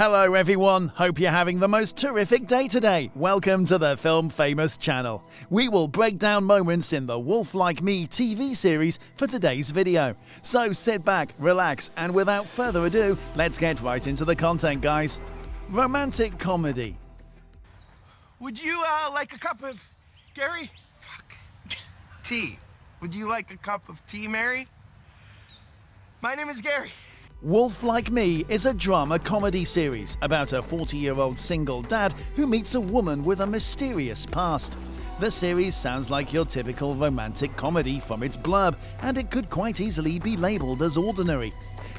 Hello everyone, hope you're having the most terrific day today. Welcome to the Film Famous channel. We will break down moments in the Wolf Like Me TV series for today's video. So sit back, relax, and without further ado, let's get right into the content, guys. Romantic comedy. Would you like a cup of Gary? Fuck. Tea. Would you like a cup of tea, Mary? My name is Gary. Wolf Like Me is a drama comedy series about a 40-year-old single dad who meets a woman with a mysterious past. The series sounds like your typical romantic comedy from its blurb, and it could quite easily be labelled as ordinary.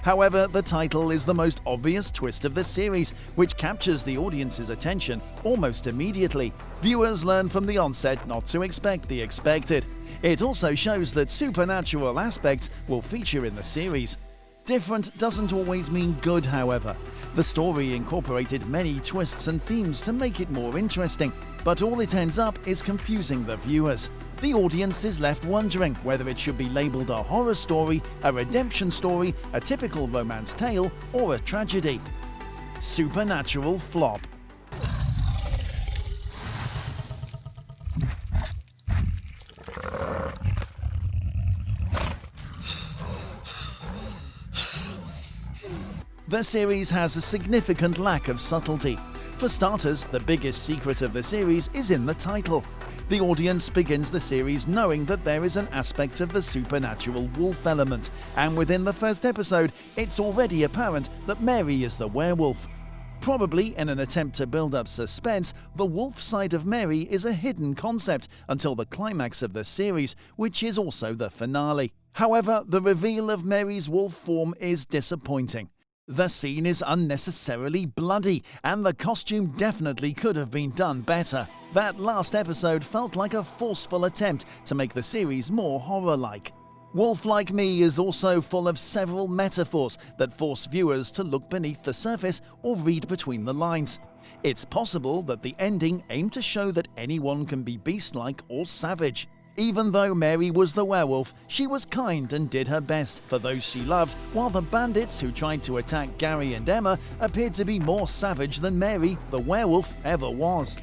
However, the title is the most obvious twist of the series, which captures the audience's attention almost immediately. Viewers learn from the onset not to expect the expected. It also shows that supernatural aspects will feature in the series. Different doesn't always mean good, however. The story incorporated many twists and themes to make it more interesting, but all it ends up is confusing the viewers. The audience is left wondering whether it should be labelled a horror story, a redemption story, a typical romance tale, or a tragedy. Supernatural flop. The series has a significant lack of subtlety. For starters, the biggest secret of the series is in the title. The audience begins the series knowing that there is an aspect of the supernatural wolf element, and within the first episode, it's already apparent that Mary is the werewolf. Probably in an attempt to build up suspense, the wolf side of Mary is a hidden concept until the climax of the series, which is also the finale. However, the reveal of Mary's wolf form is disappointing. The scene is unnecessarily bloody, and the costume definitely could have been done better. That last episode felt like a forceful attempt to make the series more horror-like. Wolf Like Me is also full of several metaphors that force viewers to look beneath the surface or read between the lines. It's possible that the ending aimed to show that anyone can be beast-like or savage. Even though Mary was the werewolf, she was kind and did her best for those she loved, while the bandits who tried to attack Gary and Emma appeared to be more savage than Mary, the werewolf, ever was.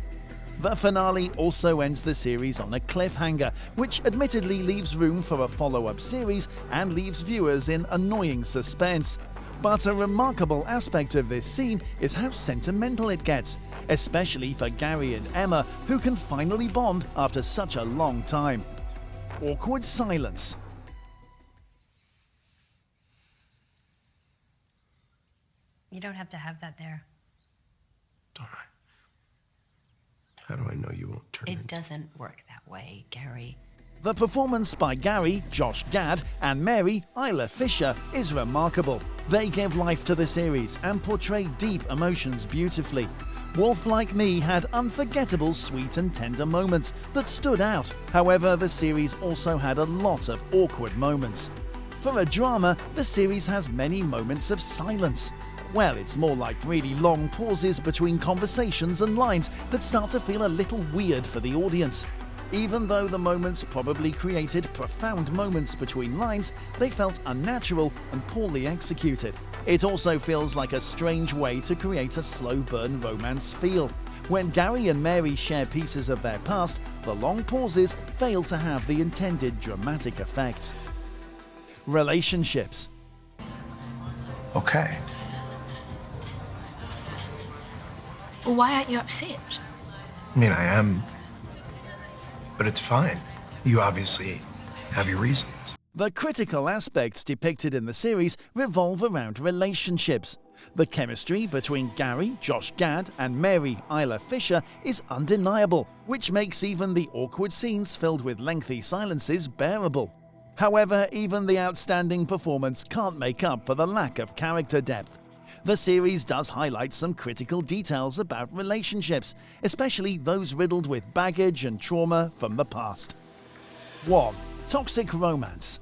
The finale also ends the series on a cliffhanger, which admittedly leaves room for a follow-up series and leaves viewers in annoying suspense. But a remarkable aspect of this scene is how sentimental it gets, especially for Gary and Emma, who can finally bond after such a long time. Awkward silence. You don't have to have that there. Don't I? How do I know you won't turn It doesn't work that way, Gary. The performance by Gary, Josh Gad, and Mary, Isla Fisher, is remarkable. They give life to the series and portray deep emotions beautifully. Wolf Like Me had unforgettable sweet and tender moments that stood out. However, the series also had a lot of awkward moments. For a drama, the series has many moments of silence. Well, it's more like really long pauses between conversations and lines that start to feel a little weird for the audience. Even though the moments probably created profound moments between lines, they felt unnatural and poorly executed. It also feels like a strange way to create a slow burn romance feel. When Gary and Mary share pieces of their past, the long pauses fail to have the intended dramatic effect. Relationships. Okay. Well, why aren't you upset? I mean, I am, but it's fine. You obviously have your reasons. The critical aspects depicted in the series revolve around relationships. The chemistry between Gary, Josh Gad, and Mary, Isla Fisher is undeniable, which makes even the awkward scenes filled with lengthy silences bearable. However, even the outstanding performance can't make up for the lack of character depth. The series does highlight some critical details about relationships, especially those riddled with baggage and trauma from the past. 1. Toxic romance.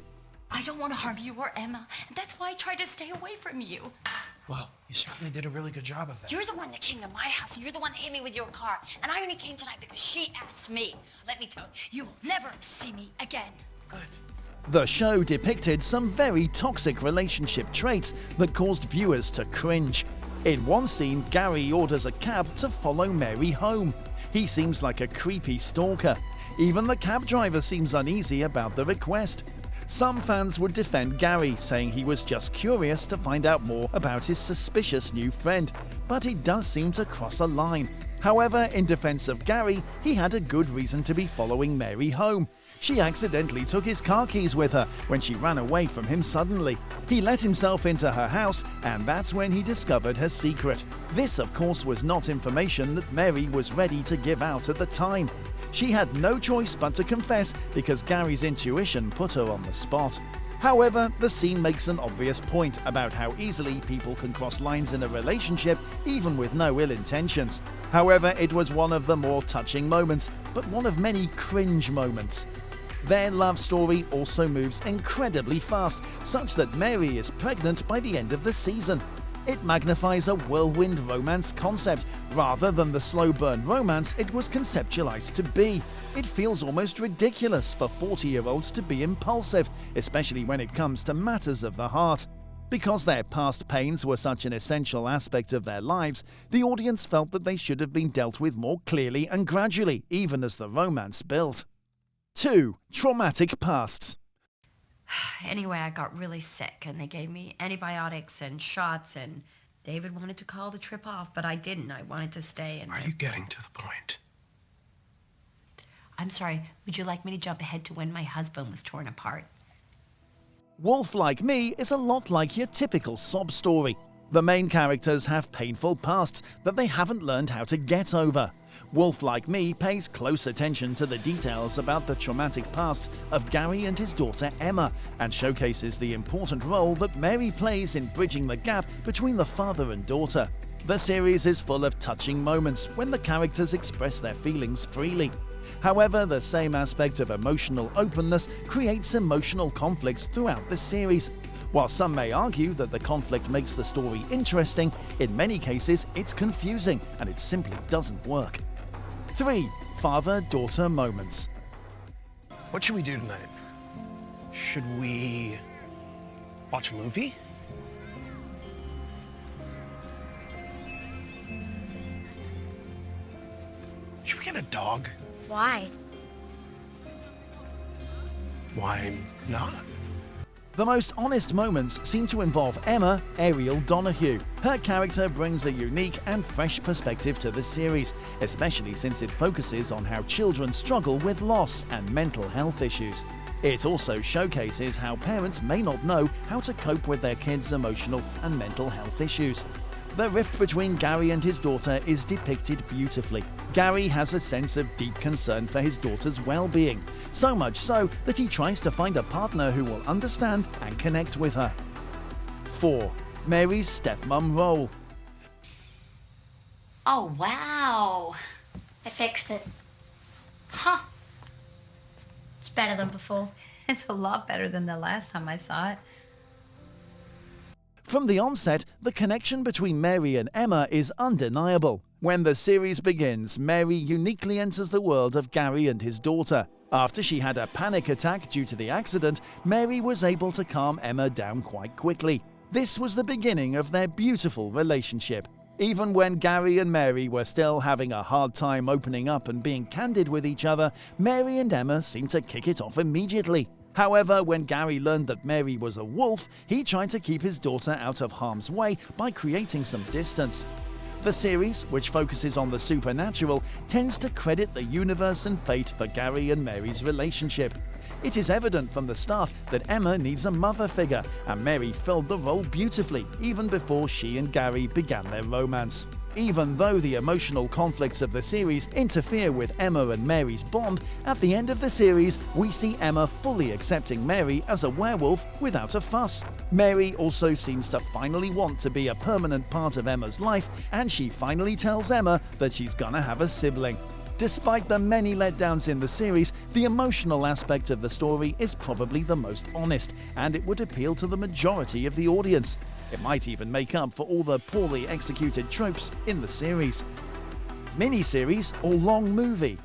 I don't want to harm you or Emma, and that's why I tried to stay away from you. Well, you certainly did a really good job of that. You're the one that came to my house, and you're the one that hit me with your car. And I only came tonight because she asked me. Let me tell you, you will never see me again. Good. The show depicted some very toxic relationship traits that caused viewers to cringe. In one scene, Gary orders a cab to follow Mary home. He seems like a creepy stalker. Even the cab driver seems uneasy about the request. Some fans would defend Gary, saying he was just curious to find out more about his suspicious new friend, but he does seem to cross a line. However, in defense of Gary, he had a good reason to be following Mary home. She accidentally took his car keys with her when she ran away from him suddenly. He let himself into her house, and that's when he discovered her secret. This, of course, was not information that Mary was ready to give out at the time. She had no choice but to confess because Gary's intuition put her on the spot. However, the scene makes an obvious point about how easily people can cross lines in a relationship even with no ill intentions. However, it was one of the more touching moments, but one of many cringe moments. Their love story also moves incredibly fast, such that Mary is pregnant by the end of the season. It magnifies a whirlwind romance concept, rather than the slow burn romance it was conceptualized to be. It feels almost ridiculous for 40-year-olds to be impulsive, especially when it comes to matters of the heart. Because their past pains were such an essential aspect of their lives, the audience felt that they should have been dealt with more clearly and gradually, even as the romance built. 2. Traumatic pasts. Anyway, I got really sick and they gave me antibiotics and shots, and David wanted to call the trip off, but I didn't. I wanted to stay. And Are you getting to the point? I'm sorry, would you like me to jump ahead to when my husband was torn apart? Wolf Like Me is a lot like your typical sob story. The main characters have painful pasts that they haven't learned how to get over. Wolf Like Me pays close attention to the details about the traumatic pasts of Gary and his daughter Emma, and showcases the important role that Mary plays in bridging the gap between the father and daughter. The series is full of touching moments when the characters express their feelings freely. However, the same aspect of emotional openness creates emotional conflicts throughout the series. While some may argue that the conflict makes the story interesting, in many cases it's confusing and it simply doesn't work. 3. Father-daughter moments. What should we do tonight? Should we watch a movie? Should we get a dog? Why? Why not? The most honest moments seem to involve Emma, Ariel Donahue. Her character brings a unique and fresh perspective to the series, especially since it focuses on how children struggle with loss and mental health issues. It also showcases how parents may not know how to cope with their kids' emotional and mental health issues. The rift between Gary and his daughter is depicted beautifully. Gary has a sense of deep concern for his daughter's well-being, so much so that he tries to find a partner who will understand and connect with her. 4. Mary's stepmom role. Oh, wow. I fixed it. Huh. It's better than before. It's a lot better than the last time I saw it. From the onset, the connection between Mary and Emma is undeniable. When the series begins, Mary uniquely enters the world of Gary and his daughter. After she had a panic attack due to the accident, Mary was able to calm Emma down quite quickly. This was the beginning of their beautiful relationship. Even when Gary and Mary were still having a hard time opening up and being candid with each other, Mary and Emma seemed to kick it off immediately. However, when Gary learned that Mary was a wolf, he tried to keep his daughter out of harm's way by creating some distance. The series, which focuses on the supernatural, tends to credit the universe and fate for Gary and Mary's relationship. It is evident from the start that Emma needs a mother figure, and Mary filled the role beautifully even before she and Gary began their romance. Even though the emotional conflicts of the series interfere with Emma and Mary's bond, at the end of the series, we see Emma fully accepting Mary as a werewolf without a fuss. Mary also seems to finally want to be a permanent part of Emma's life, and she finally tells Emma that she's gonna have a sibling. Despite the many letdowns in the series, the emotional aspect of the story is probably the most honest, and it would appeal to the majority of the audience. It might even make up for all the poorly executed tropes in the series. Miniseries or long movie?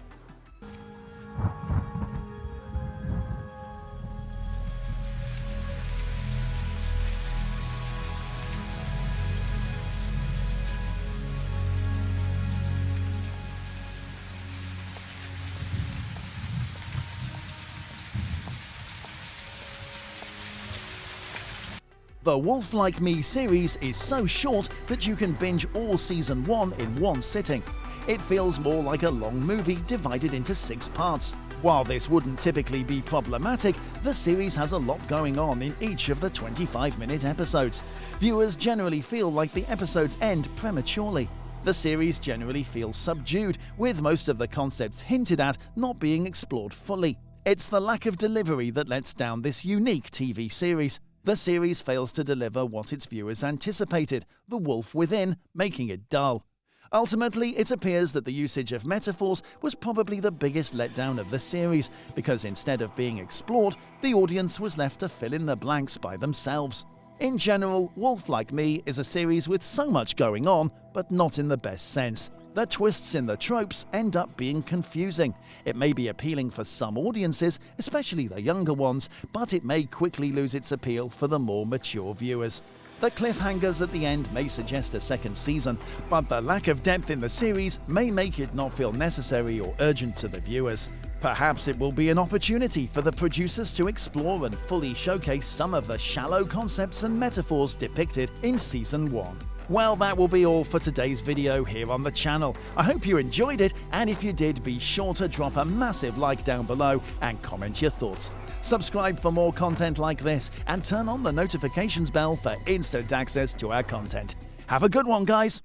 The Wolf Like Me series is so short that you can binge all Season 1 in one sitting. It feels more like a long movie divided into 6 parts. While this wouldn't typically be problematic, the series has a lot going on in each of the 25-minute episodes. Viewers generally feel like the episodes end prematurely. The series generally feels subdued, with most of the concepts hinted at not being explored fully. It's the lack of delivery that lets down this unique TV series. The series fails to deliver what its viewers anticipated, the wolf within, making it dull. Ultimately, it appears that the usage of metaphors was probably the biggest letdown of the series, because instead of being explored, the audience was left to fill in the blanks by themselves. In general, Wolf Like Me is a series with so much going on, but not in the best sense. The twists in the tropes end up being confusing. It may be appealing for some audiences, especially the younger ones, but it may quickly lose its appeal for the more mature viewers. The cliffhangers at the end may suggest a second season, but the lack of depth in the series may make it not feel necessary or urgent to the viewers. Perhaps it will be an opportunity for the producers to explore and fully showcase some of the shallow concepts and metaphors depicted in Season 1. Well, that will be all for today's video here on the channel. I hope you enjoyed it, and if you did, be sure to drop a massive like down below and comment your thoughts. Subscribe for more content like this, and turn on the notifications bell for instant access to our content. Have a good one, guys!